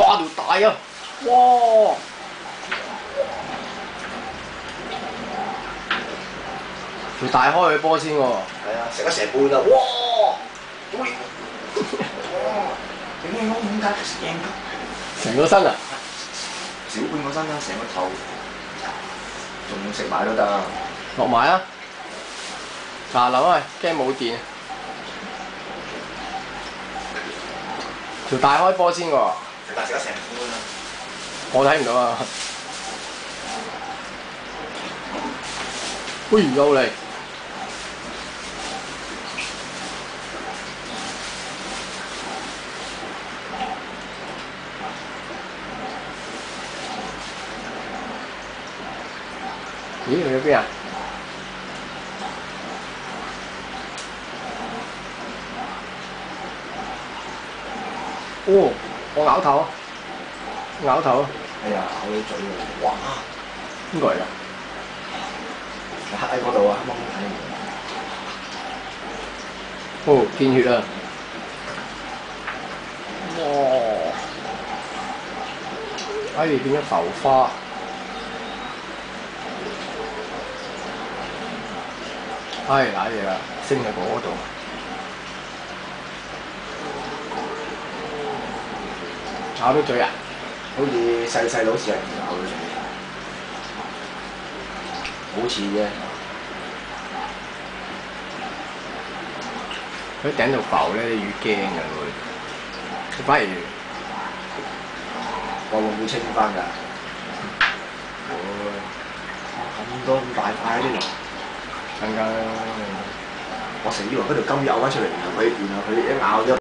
哇條大啊！哇！條大開佢波先喎。係啊，食咗成半啦！哇！屌你！哇！點解點解食贏㗎？成個身啊！少半個身啦，成個頭，仲食埋都得。落埋啊！嗱諗啊，驚冇電。條大開波先喎。但食咗成半啦。我睇唔到啊！喂，又嚟！咦？去咗邊啊？哦，我咬頭，咬頭。哎呀，咬到嘴喎！哇！邊個嚟㗎？黑喺嗰度啊，黑掹睇。哦，見血啊！哇！哎，變咗浮花。唉，揦嘢啦，升喺嗰度。咬到嘴啊！好似細佬似人咬到嘴，好似啫。佢頂度浮咧，啲魚驚㗎會。佢反而會唔會清翻㗎？咁多咁大塊呢度，更加。我成日以為嗰條金有翻出嚟，原來佢一咬咗。